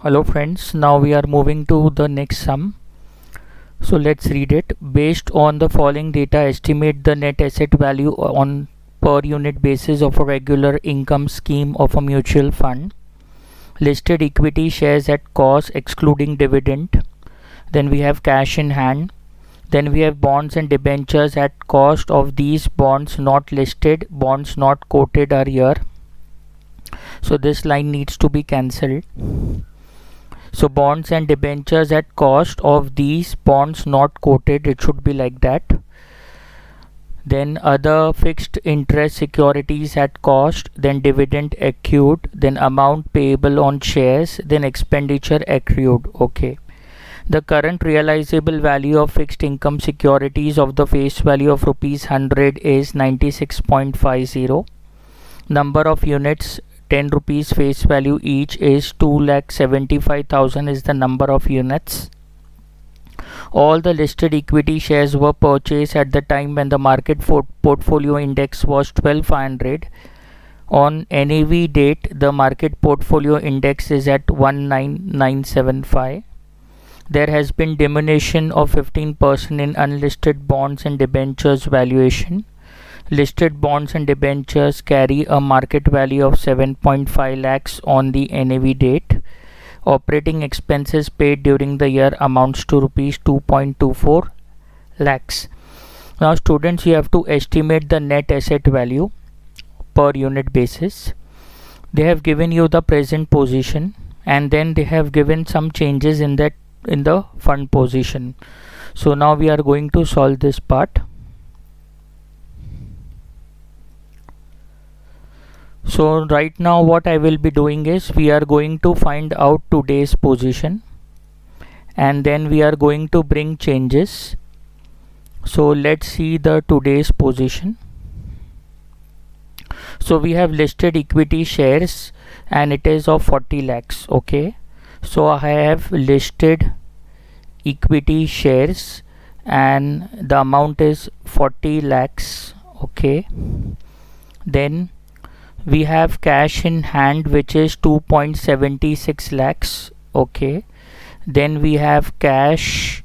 Hello friends, now we are moving to the next sum. So let's read it. Based on the following data, estimate the net asset value on per unit basis of a regular income scheme of a mutual fund. Listed equity shares at cost excluding dividend. Then we have cash in hand. Then we have bonds and debentures at cost of these bonds not listed, bonds not quoted are here. So this line needs to be cancelled. So bonds and debentures at cost of these bonds not quoted, it should be like that. Then other fixed interest securities at cost, then dividend accrued, then amount payable on shares, then expenditure accrued. Okay. The current realizable value of fixed income securities of the face value of rupees 100 is 96.50. Number of units 10 rupees face value each is 2,75,000 is the number of units. All the listed equity shares were purchased at the time when the market portfolio index was 1200. On NAV date, the market portfolio index is at 19975. There has been diminution of 15% in unlisted bonds and debentures valuation. Listed bonds and debentures carry a market value of 7.5 lakhs on the NAV date. Operating expenses paid during the year amounts to rupees 2.24 lakhs. Now students, you have to estimate the net asset value per unit basis. They have given you the present position and then they have given some changes in the fund position. So now we are going to solve this part. So right now what I will be doing is we are going to find out today's position and then we are going to bring changes. So let's see the today's position. So we have listed equity shares and it is of 40 lakhs. Okay. So I have listed equity shares and the amount is 40 lakhs. Okay. Then we have cash in hand which is 2.76 lakhs. Okay. Then we have cash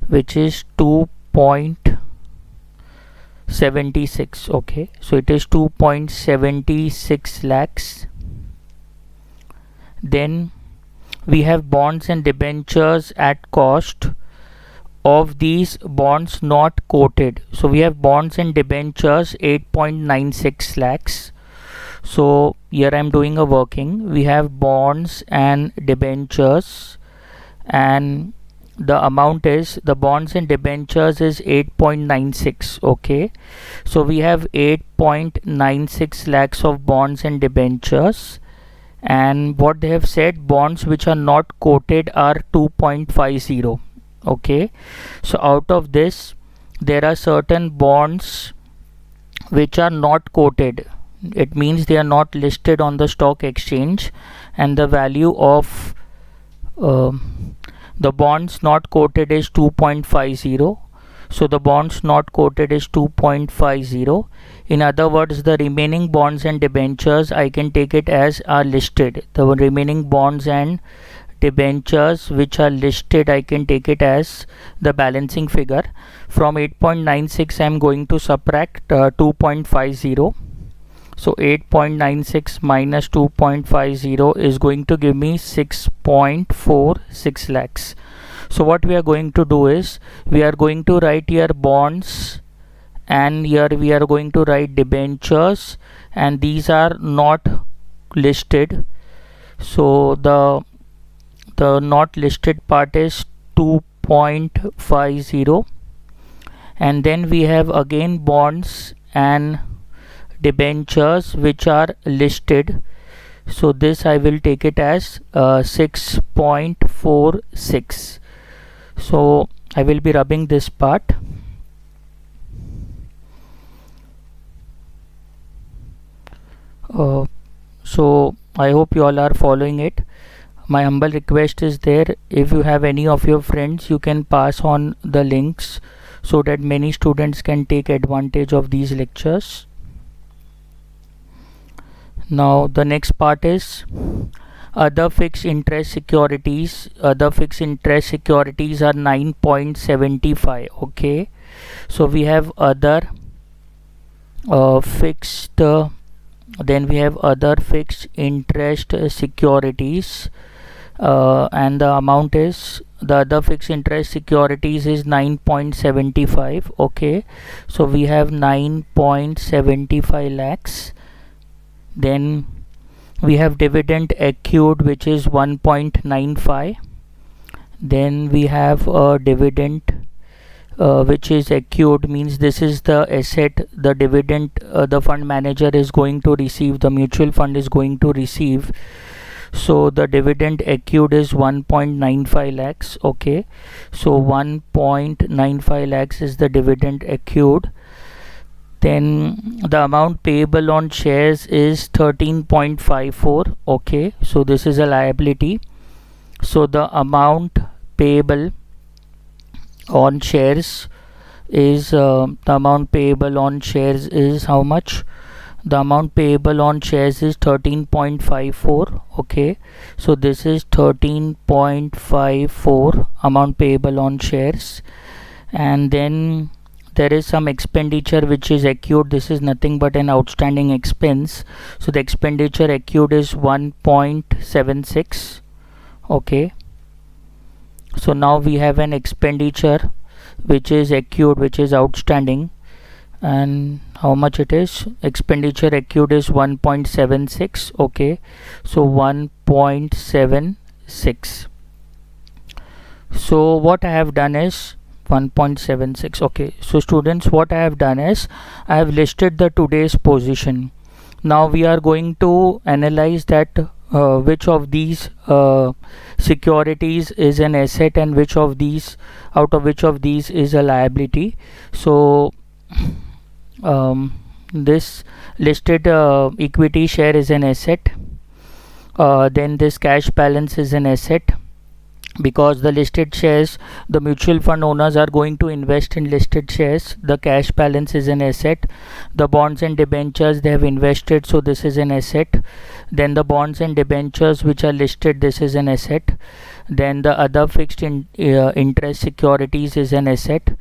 which is 2.76. Okay. So it is 2.76 lakhs. Then we have bonds and debentures at cost of these bonds not quoted. So we have bonds and debentures 8.96 lakhs. So here I am doing a working. We have bonds and debentures and the amount is the bonds and debentures is 8.96. Okay. So we have 8.96 lakhs of bonds and debentures. And what they have said, bonds which are not quoted are 2.50. Okay. So out of this there are certain bonds which are not quoted. It means they are not listed on the stock exchange and the value of the bonds not quoted is 2.50. So the bonds not quoted is 2.50. In other words, the remaining bonds and debentures I can take it as are listed. The remaining bonds and debentures which are listed I can take it as the balancing figure. From 8.96 I am going to subtract 2.50. So 8.96 minus 2.50 is going to give me 6.46 lakhs. So what we are going to do is we are going to write here bonds and here we are going to write debentures and these are not listed. So the not listed part is 2.50 and then we have again bonds and debentures which are listed. So this I will take it as 6.46. So I will be rubbing this part. So I hope you all are following it. My humble request is there, if you have any of your friends you can pass on the links so that many students can take advantage of these lectures. Now the next part is Other fixed interest securities are 9.75. Okay, so we have other fixed then we have other fixed interest securities, and the amount is, the other fixed interest securities is 9.75. Okay, so we have 9.75 lakhs. Then we have dividend accrued, which is 1.95. Then we have a dividend which is accrued, means this is the asset, the dividend the fund manager is going to receive, the mutual fund is going to receive. So the dividend accrued is 1.95 lakhs. Okay, so 1.95 lakhs is the dividend accrued. Then the amount payable on shares is 13.54. Okay, so this is a liability. So the amount payable on shares is how much? The amount payable on shares is 13.54. Okay, so this is 13.54 amount payable on shares. And then there is some expenditure which is accrued. This is nothing but an outstanding expense, so the expenditure accrued is 1.76. Okay, so now we have an expenditure which is accrued, which is outstanding, and how much it is? Expenditure accrued is 1.76. Okay, so 1.76. so what I have done is 1.76. Okay, so students, what I have done is I have listed the today's position. Now we are going to analyze that which of these securities is an asset and which of these, out of which of these is a liability. So this listed equity share is an asset. Then this cash balance is an asset, because the listed shares, the mutual fund owners are going to invest in listed shares. The cash balance is an asset. The bonds and debentures, they have invested, so this is an asset. Then the bonds and debentures which are listed, this is an asset. Then the other fixed interest securities is an asset.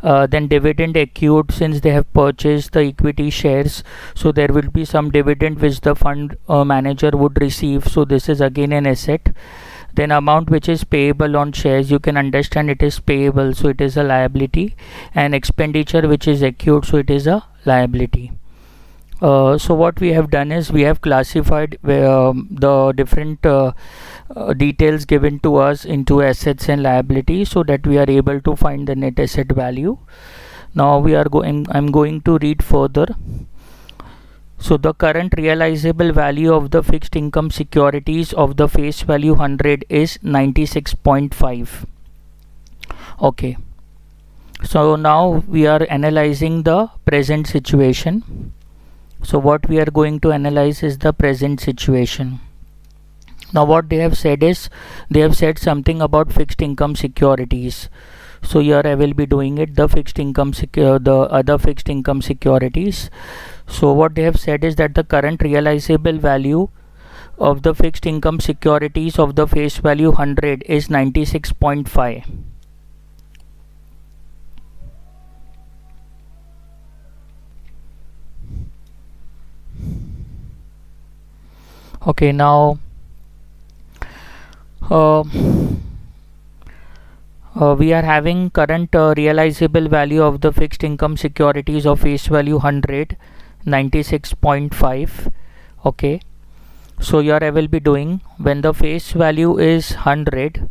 Then dividend accrued, since they have purchased the equity shares, so there will be some dividend which the fund manager would receive, so this is again an asset. Then amount which is payable on shares, you can understand it is payable, so it is a liability. And expenditure which is accrued, so it is a liability. So what we have done is we have classified the different details given to us into assets and liabilities, so that we are able to find the net asset value. Now I'm going to read further. So the current realizable value of the fixed income securities of the face value 100 is 96.5. Okay, so now we are analyzing the present situation. So what we are going to analyze is the present situation. Now what they have said is, they have said something about fixed income securities. So here I will be doing it, the other fixed income securities. So what they have said is that the current realizable value of the fixed income securities of the face value 100 is 96.5. Okay, now we are having current realizable value of the fixed income securities of face value 100, 96.5. Okay, so here I will be doing, when the face value is 100,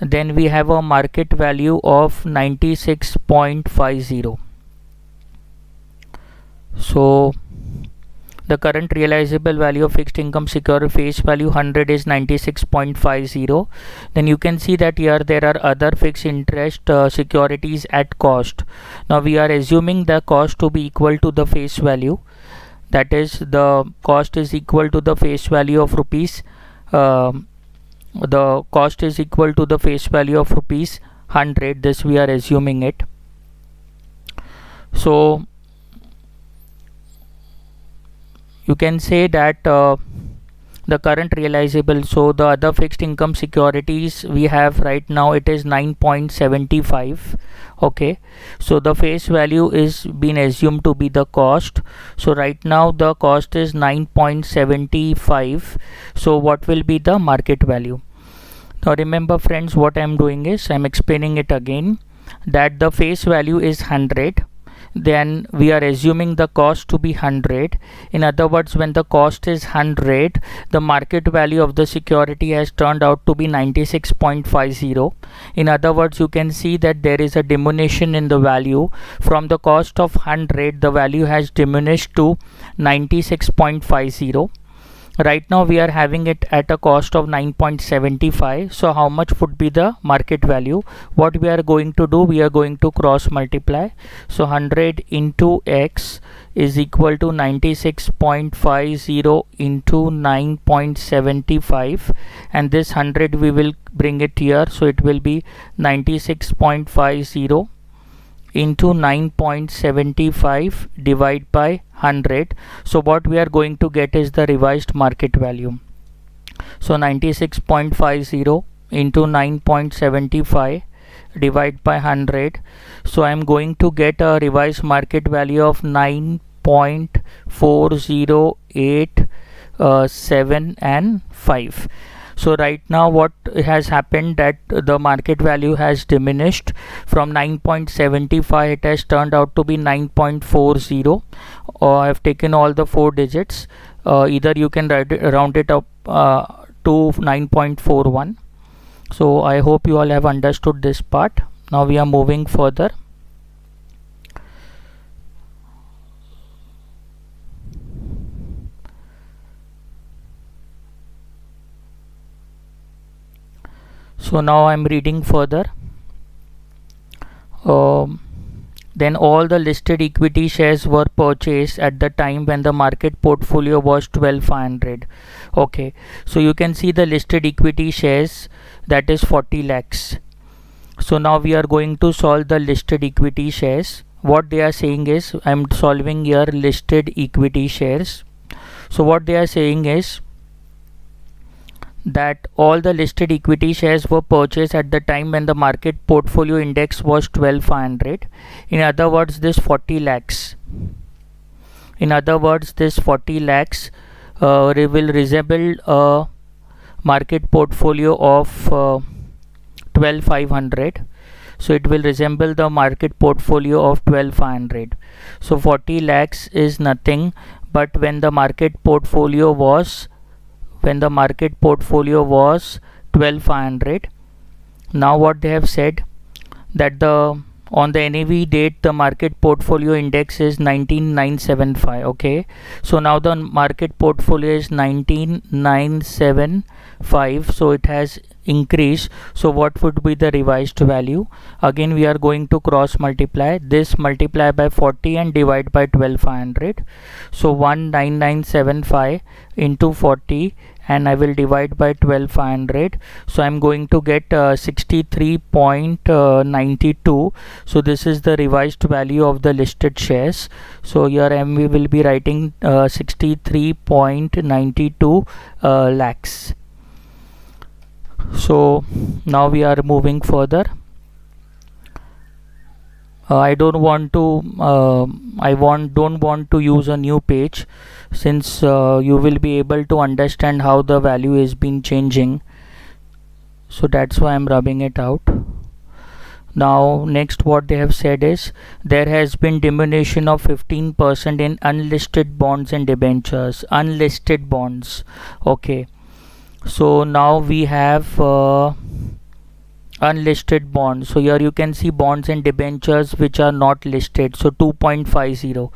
then we have a market value of 96.50. so the current realizable value of fixed income security face value 100 is 96.50. Then you can see that here there are other fixed interest securities at cost. Now we are assuming the cost to be equal to the face value, that is the cost is equal to the face value of rupees the cost is equal to the face value of rupees 100. This we are assuming it. So you can say that the current realizable. So the other fixed income securities we have right now, it is 9.75. okay, so the face value is been assumed to be the cost. So right now the cost is 9.75. so what will be the market value? Now remember friends, what I am doing is I am explaining it again, that the face value is 100, then we are assuming the cost to be 100. In other words, when the cost is 100, the market value of the security has turned out to be 96.50. in other words, you can see that there is a diminution in the value. From the cost of 100, the value has diminished to 96.50. Right now we are having it at a cost of 9.75. so how much would be the market value? What we are going to do, we are going to cross multiply. So 100 into x is equal to 96.50 into 9.75, and this 100 we will bring it here, so it will be 96.50 into 9.75 divided by 100. so what we are going to get is the revised market value. So 96.50 into 9.75 divided by 100. so I am going to get a revised market value of 9.408 and 5. So right now what has happened, that the market value has diminished from 9.75, it has turned out to be 9.40. I have taken all the 4 digits. Either you can round it up to 9.41. So I hope you all have understood this part. Now we are moving further. So now I am reading further. Then all the listed equity shares were purchased at the time when the market portfolio was 12,500. okay, so you can see the listed equity shares, that is 40 lakhs. So now we are going to solve the listed equity shares. What they are saying is, I am solving here listed equity shares. So what they are saying is that all the listed equity shares were purchased at the time when the market portfolio index was 12,500. in other words, this 40 lakhs will resemble a market portfolio of 12,500. so it will resemble the market portfolio of 12,500. so 40 lakhs is nothing but when the market portfolio was 12,500. now what they have said, that on the NAV date the market portfolio index is 19,975. okay, so now the market portfolio is 19,975, so it has increased. so what would be the revised value? Again we are going to cross multiply this, multiply by 40 and divide by 12,500. so 19975 into 40, and I will divide by 12,500. so I am going to get 63.92. so this is the revised value of the listed shares. so here we will be writing 63.92 lakhs. So now we are moving further. I don't want to use a new page, since you will be able to understand how the value is been changing. So that's why I'm rubbing it out. Now next what they have said is, there has been diminution of 15% in unlisted bonds and debentures. Unlisted bonds. okay, so now we have unlisted bonds. so here you can see bonds and debentures which are not listed. so 2.50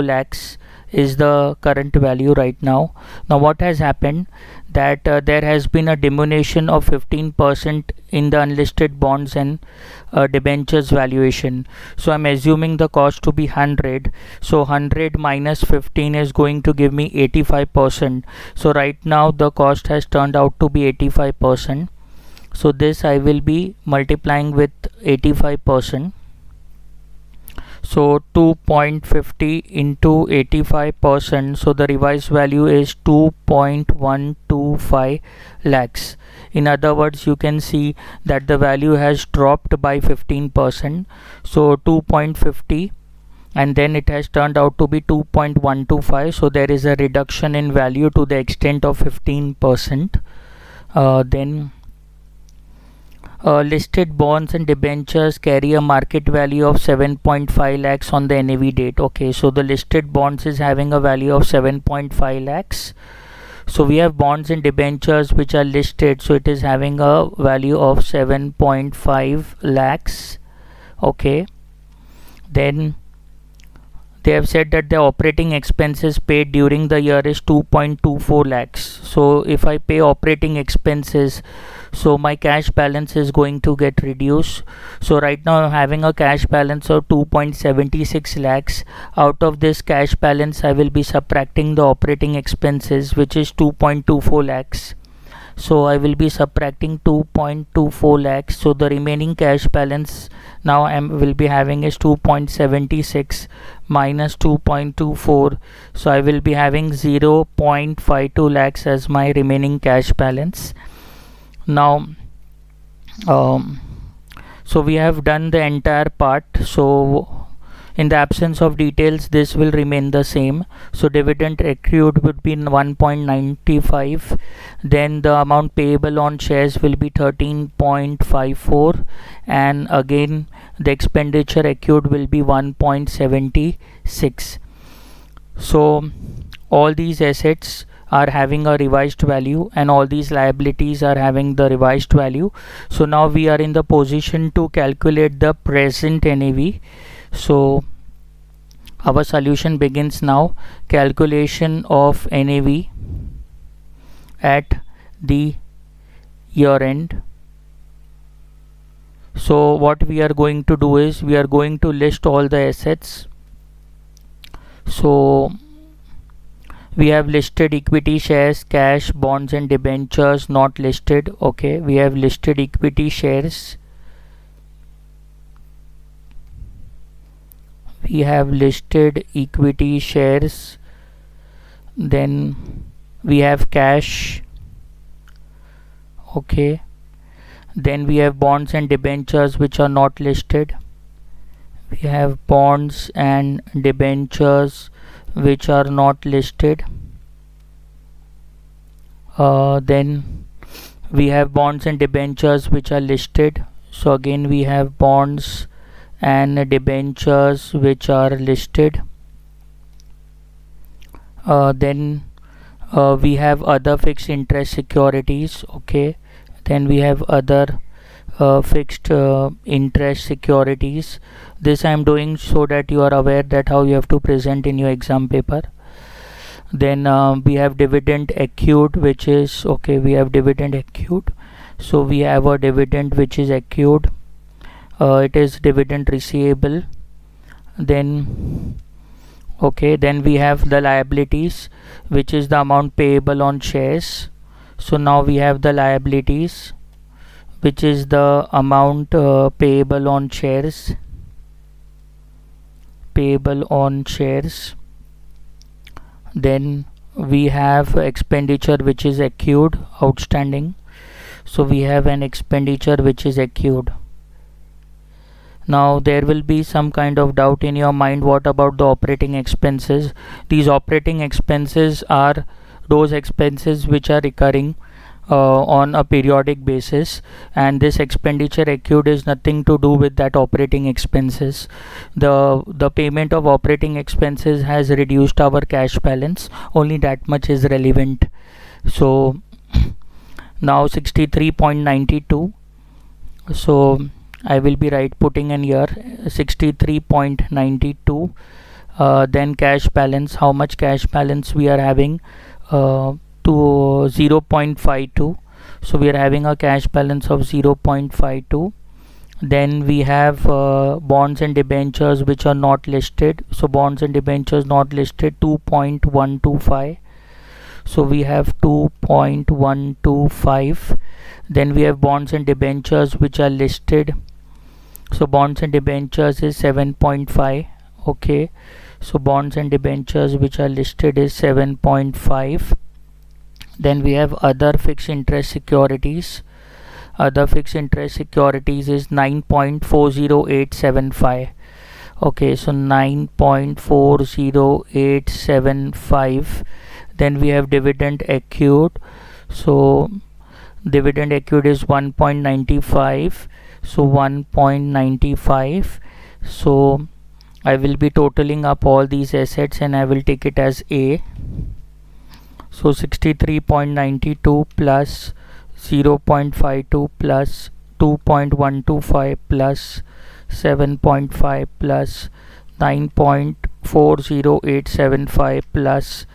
lakhs is the current value right now. Now what has happened, that there has been a diminution of 15% in the unlisted bonds and debentures valuation. so I'm assuming the cost to be 100. so 100 minus 15 is going to give me 85%. so right now the cost has turned out to be 85%. so this I will be multiplying with 85%. So 2.50 into 85%, so the revised value is 2.125 lakhs. In other words, you can see that the value has dropped by 15%. So 2.50, and then it has turned out to be 2.125, so there is a reduction in value to the extent of 15%. Then listed bonds and debentures carry a market value of 7.5 lakhs on the NAV date. Okay, so the listed bonds is having a value of 7.5 lakhs. So we have bonds and debentures which are listed, so it is having a value of 7.5 lakhs. Okay, then they have said that the operating expenses paid during the year is 2.24 lakhs. So if I pay operating expenses, so my cash balance is going to get reduced. So right now I'm having a cash balance of 2.76 lakhs. Out of this cash balance I will be subtracting the operating expenses, which is 2.24 lakhs. So I will be subtracting 2.24 lakhs. So the remaining cash balance now I will be having is 2.76 minus 2.24. So I will be having 0.52 lakhs as my remaining cash balance. Now so we have done the entire part. So in the absence of details, this will remain the same. So dividend accrued would be 1.95. Then the amount payable on shares will be 13.54, and again the expenditure accrued will be 1.76. So all these assets are having a revised value and all these liabilities are having the revised value. So now we are in the position to calculate the present NAV. So our solution begins now. Calculation of NAV at the year end. So what we are going to do is we are going to list all the assets. So we have listed equity shares, cash, bonds and debentures not listed. Okay, we have listed equity shares. We have listed equity shares. Then we have cash. Okay, then we have bonds and debentures which are not listed. We have bonds and debentures which are not listed. Then we have bonds and debentures which are listed. So again we have bonds and debentures which are listed. Then we have other fixed interest securities. Okay, then we have other fixed interest securities. This I am doing so that you are aware that how you have to present in your exam paper. Then we have dividend accrued, which is okay, we have dividend accrued. So we have a dividend which is accrued. It is dividend receivable. Then okay, then we have the liabilities, which is the amount payable on shares. So now we have the liabilities, which is the amount payable on shares. Then we have expenditure which is accrued, outstanding. So we have an expenditure which is accrued. Now there will be some kind of doubt in your mind, what about the operating expenses? These operating expenses are those expenses which are recurring on a periodic basis, and this expenditure accrued is nothing to do with that operating expenses. The payment of operating expenses has reduced our cash balance, only that much is relevant. So now 63.92. so I will be putting in here 63.92. Then cash balance, how much cash balance we are having, to 0.52. so we are having a cash balance of 0.52. Then we have bonds and debentures which are not listed. So bonds and debentures not listed, 2.125. so we have 2.125. then we have bonds and debentures which are listed. So bonds and debentures is 7.5. Okay, so bonds and debentures which are listed is 7.5. Then we have other fixed interest securities. Other fixed interest securities is 9.40875. Okay, so 9.40875. Then we have dividend accrued. So dividend accrued is 1.95. So 1.95. So I will be totaling up all these assets and I will take it as A. So 63.92 plus 0.52 plus 2.125 plus 7.5 plus 9.40875 plus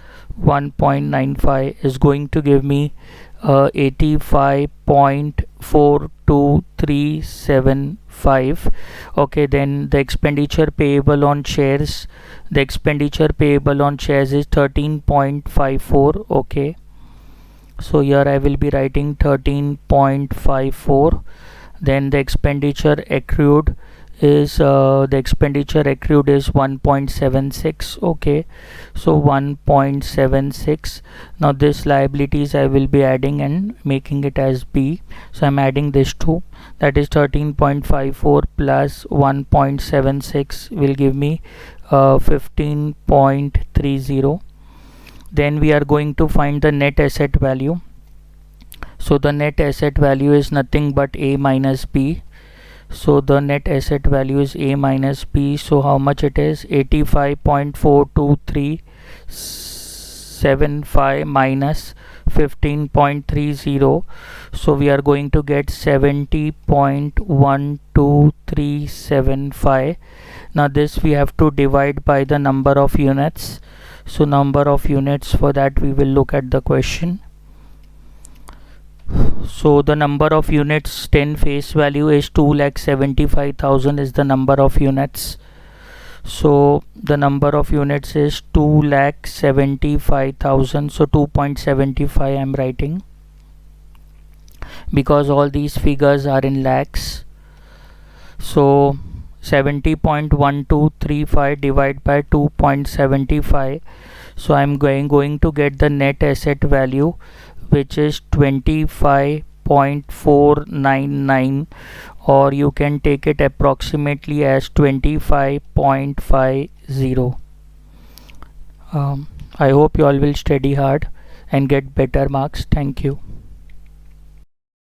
1.95 is going to give me 85.42375. Okay, then the expenditure payable on shares, the expenditure payable on shares is 13.54. Okay, so here I will be writing 13.54. Then the expenditure accrued is 1.76. Okay, so 1.76. now this liabilities I will be adding and making it as B. So I'm adding this two, that is 13.54 plus 1.76 will give me 15.30. Then we are going to find the net asset value. So the net asset value is nothing but A minus B. So the net asset value is A minus B. So how much it is? 85.42375 minus 15.30. So we are going to get 70.12375. Now this we have to divide by the number of units. So number of units, for that we will look at the question. So the number of units 10 face value is 2,75,000 is the number of units. So the number of units is 2,75,000. So 2.75 I am writing because all these figures are in lakhs. So 70.1235 divided by 2.75. So I'm going to get the net asset value, which is 25.499, or you can take it approximately as 25.50. I hope you all will study hard and get better marks. Thank you.